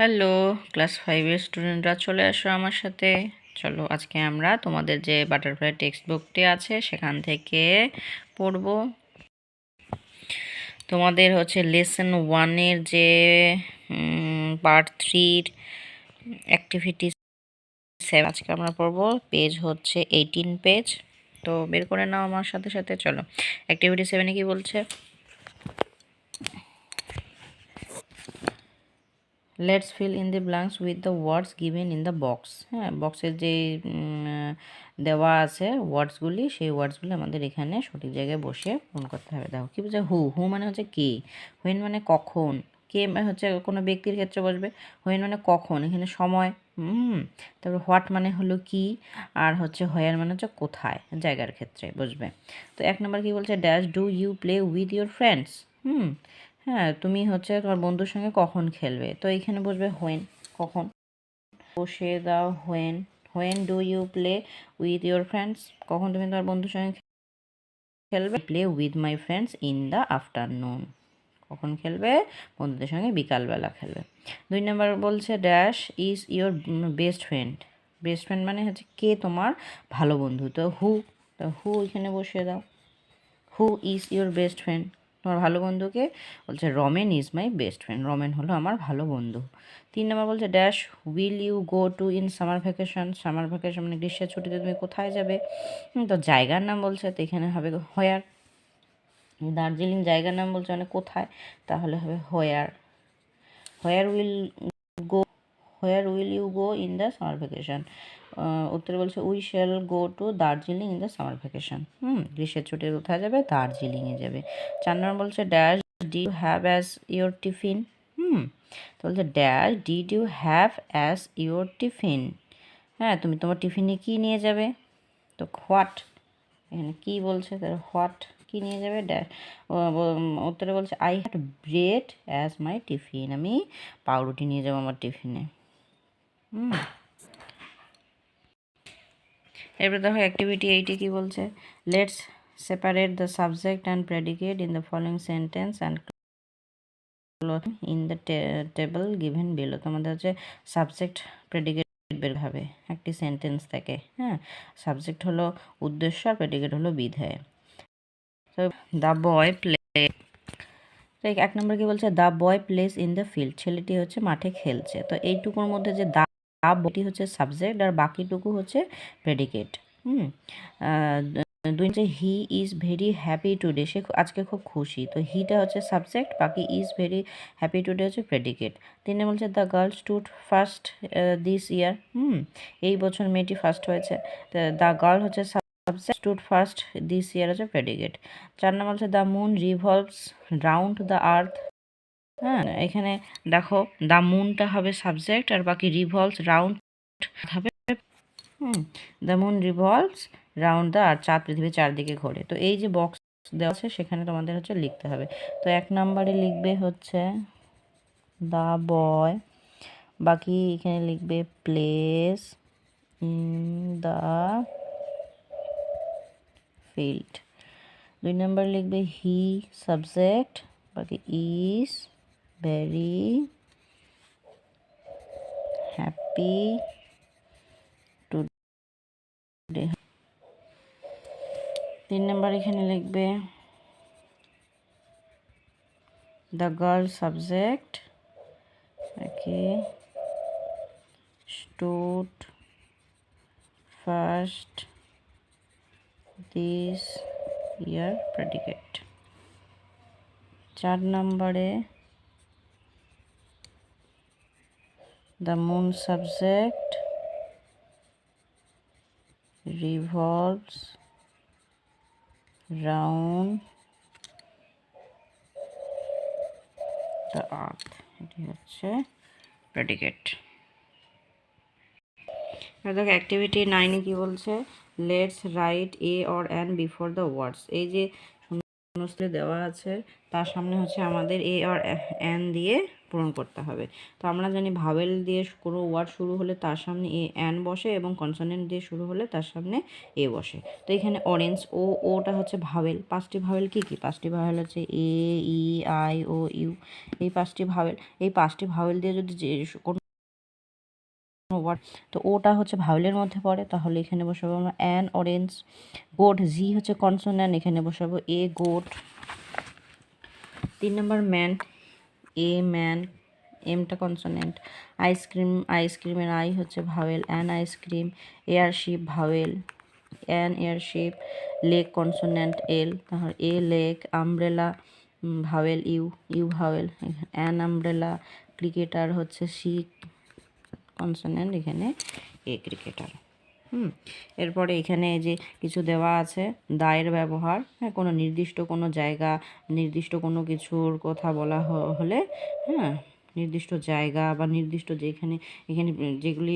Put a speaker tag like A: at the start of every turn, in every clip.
A: Hello class 5 এর স্টুডেন্টরা চলে আসো আমার সাথে। চলো আজকে আমরা তোমাদের যে বাটারফ্লাই টেক্সট বুকটি আছে সেখান থেকে পড়ব। তোমাদের হচ্ছে লেসন 1-এর যে পার্ট 3-র অ্যাক্টিভিটি 7 আজকে আমরা পড়ব। পেজ হচ্ছে 18 পেজ। তো বের করে নাও আমার সাথে সাথে। চলো অ্যাক্টিভিটি 7-এ কি বলছে? Let's fill in the blanks with the words given in the box. হ্যাঁ, বক্সের যে দেওয়া আছে ওয়ার্ডসগুলি, সেই ওয়ার্ডসগুলি আমাদের এখানে সঠিক জায়গায় বসে পূরণ করতে হবে। দেখো কী বলছে, হু। হু মানে হচ্ছে কে, হুইন মানে কখন, কে হচ্ছে কোনো ব্যক্তির ক্ষেত্রে বসবে, হুইন মানে কখন, এখানে সময়। তারপর হোয়াট মানে হলো কি, আর হচ্ছে হোয়ার মানে হচ্ছে কোথায়, জায়গার ক্ষেত্রে বসবে। তো 1 নম্বর কী বলছে, dash do you play with your friends. হ্যাঁ, তুমি হচ্ছে তোমার বন্ধুর সঙ্গে কখন খেলবে, তো এইখানে বসবে হোয়েন, কখন বসিয়ে দাও when. When do you play with your friends, কখন তুমি তোমার বন্ধুর সঙ্গে খেলবে। Play with my friends in the afternoon, কখন খেলবে, বন্ধুদের সঙ্গে বিকালবেলা খেলবে। 2 নম্বর বলছে dash is your best friend. Best friend মানে হচ্ছে কে তোমার ভালো বন্ধু, তো হু, তো হু এখানে বসিয়ে দাও। Who is your best friend, তোমার ভালো বন্ধুকে বলছে Ramen is my best friend, Ramen হলো আমার ভালো বন্ধু। 3 নম্বর বলছে dash will you go to in summer vacation. Summer vacation মানে গ্রীষ্মের ছুটিতে তুমি কোথায় যাবে, তো জায়গার নাম বলছে, তো এখানে হবে হোয়ার। দার্জিলিং জায়গার নাম বলছে মানে কোথায়, তাহলে হবে where. Where will go, where will you go in the summer vacation. উত্তরে বলছে we shall go to Darjeeling in the summer vacation. গ্রীষ্মের ছুটিতে কোথায় যাবে, দার্জিলিংয়ে যাবে। 4 নম্বর বলছে dash did you have as your tiffin. তো বলছে dash did you have as your tiffin. হ্যাঁ, তুমি তোমার টিফিনে কী নিয়ে যাবে, তো হোয়াট, এখানে কী বলছে, তার হোয়াট কী নিয়ে যাবে, ড্যাশ। উত্তরে বলছে I had bread as my tiffin, আমি পাউরুটি নিয়ে যাবো আমার টিফিনে। এরপরে দেখো অ্যাক্টিভিটি 8-এ কী বলছে, let's separate the subject and predicate in the following sentence and in the table given below. তোমাদের হচ্ছে সাবজেক্ট প্রেডিকেট বের হবে একটি সেন্টেন্স থেকে। হ্যাঁ, সাবজেক্ট হলো উদ্দেশ্য আর প্রেডিকেট হলো বিধেয়। তো দ্য বয় প্লে, 1 নম্বর কি বলছে, the boy place in the field, ছেলেটি হচ্ছে মাঠে খেলছে। তো এইটুকুর মধ্যে যে দ্য বয়টি হচ্ছে সাবজেক্ট আর বাকিটুকু হচ্ছে প্রেডিকেট। 2 হচ্ছে he is very happy today, সে আজকে খুব খুশি, তো হিটা হচ্ছে সাবজেক্ট, বাকি ইজ ভেরি হ্যাপি টুডে হচ্ছে প্রেডিকেট। 3 বলছে the girl stood first this year. এই বছর মেয়েটি ফার্স্ট হয়েছে, দ্য গার্ল হচ্ছে subject, stood first this year হচ্ছে প্রেডিকেট। 4 নম্বর হচ্ছে the moon revolves round the earth. হ্যাঁ, এখানে দেখো দ্য মুনটা হবে সাবজেক্ট আর বাকি রিভলভস রাউন্ড হবে। The moon revolves round the আর্থ, চাঁদ পৃথিবীর চারদিকে ঘোরে। তো এই যে বক্স দেওয়া আছে সেখানে তোমাদের হচ্ছে লিখতে হবে। তো 1 নম্বরে লিখবে হচ্ছে দ্য বয়, বাকি এখানে লিখবে প্লেস ইন দ্য ফিল্ড। 2 নম্বর লিখবে হি সাবজেক্ট, বাকি ইজ ভেরি হ্যাপি টুডে। 3 নম্বর এখানে লিখবে the girl subject, okay, stood first this year predicate. 4 নম্বরে the moon subject revolves round the earth, এটি হচ্ছে প্রেডিকেট। দেখো অ্যাক্টিভিটি 9-এ কি বলছে, let's write a or an before the words. এই যে শূন্যস্থানে দেওয়া আছে, তার সামনে হচ্ছে আমাদের এ আর এন দিয়ে পূরণ করতে হবে। তো আমরা জানি ভাওয়েল দিয়ে কোনো ওয়ার্ড শুরু হলে তার সামনে এ এন বসে এবং কনসোনেন্ট দিয়ে শুরু হলে তার সামনে এ বসে। তো এখানে অরেঞ্জ ওটা হচ্ছে ভাওয়েল। 5টি ভাওয়েল কী কী? 5টি ভাওয়েল হচ্ছে এ, ই, আই, ও, ইউ। এই 5টি ভাওয়েল, এই 5টি ভাওয়েল দিয়ে যদি কোনো ওয়ার্ড, তো ওটা হচ্ছে ভাওয়েলের মধ্যে পড়ে, তাহলে এখানে বসাবো আমরা অ্যান অরেঞ্জ। গোট, জি হচ্ছে কনসোনেন্ট, এখানে বসাবো এ গোট। 3 নম্বর ম্যান, এ ম্যান, এমটা কনসোনেন্ট। আইসক্রিম, আইসক্রিমের আই হচ্ছে vowel, an ice cream. Airship vowel, an airship. Lake consonant L, তাহলে a lake. Umbrella vowel U, U vowel, an umbrella. Cricketer হচ্ছে C consonant, এখানে a cricketer. এরপরে এখানে যে কিছু দেওয়া আছে দায়ের ব্যবহার, হ্যাঁ, কোনো নির্দিষ্ট কোনো জায়গা, নির্দিষ্ট কোনো কিছুর কথা বলা হলে, হ্যাঁ, নির্দিষ্ট জায়গা বা নির্দিষ্ট যেখানে এখানে যেগুলি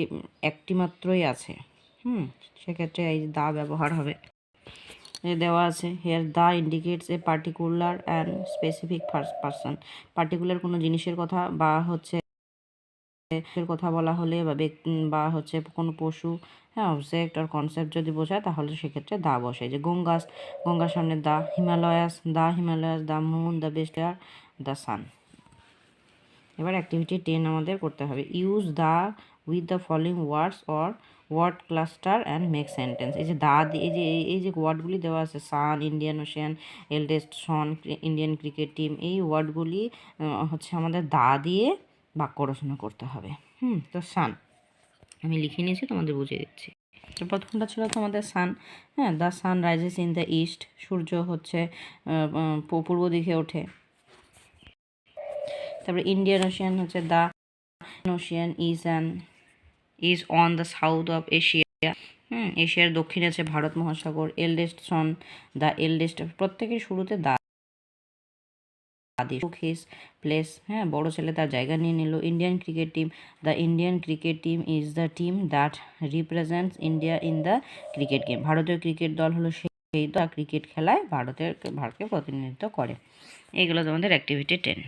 A: একটি মাত্রই আছে, সেক্ষেত্রে এই দা ব্যবহার হবে। দেওয়া আছে here the indicates a particular and specific person. Particular কোনো জিনিসের কথা বা হচ্ছে কথা বলা হলে বা হচ্ছে কোনো পশু, হ্যাঁ, অবজেক্ট আর কনসেপ্ট যদি বোঝায় তাহলে সেক্ষেত্রে দা বসে। যে গঙ্গাস, গঙ্গার সামনে the. Himalayas, the Himalayas. The moon, the best air, the sun. এবার অ্যাক্টিভিটি 10 আমাদের করতে হবে। Use the with the following words or word cluster and make sentence. এই যে দা, এই যে ওয়ার্ডগুলি দেওয়া আছে, sun, Indian Ocean, eldest son, Indian cricket team, এই ওয়ার্ডগুলি হচ্ছে আমাদের দা দিয়ে বাক্য রচনা করতে হবে। তো সান আমি লিখে নিয়েছি, তোমাদের বুঝিয়ে দিচ্ছি। তো প্রথমটা ছিল তোমাদের সান, হ্যাঁ, the sun rises in the east. সূর্য হচ্ছে পূর্ব দিকে ওঠে। তারপরে ইন্ডিয়ান ওশিয়ান হচ্ছে the ocean is on the south of Asia. এশিয়ার দক্ষিণে আছে ভারত মহাসাগর। এল্ডেস্ট সন, দ্য এল্ডেস্ট, প্রত্যেকের শুরুতে দা took his place, হ্যাঁ, বড় ছেলে তার জায়গা নিয়ে নিল। Indian cricket team, the Indian cricket team is the team that represents India in the cricket game. ভারতীয় ক্রিকেট দল হলো সেই দল ক্রিকেট খেলায় ভারতকে প্রতিনিধিত্ব করে। এগুলো তোমাদের অ্যাক্টিভিটি 10।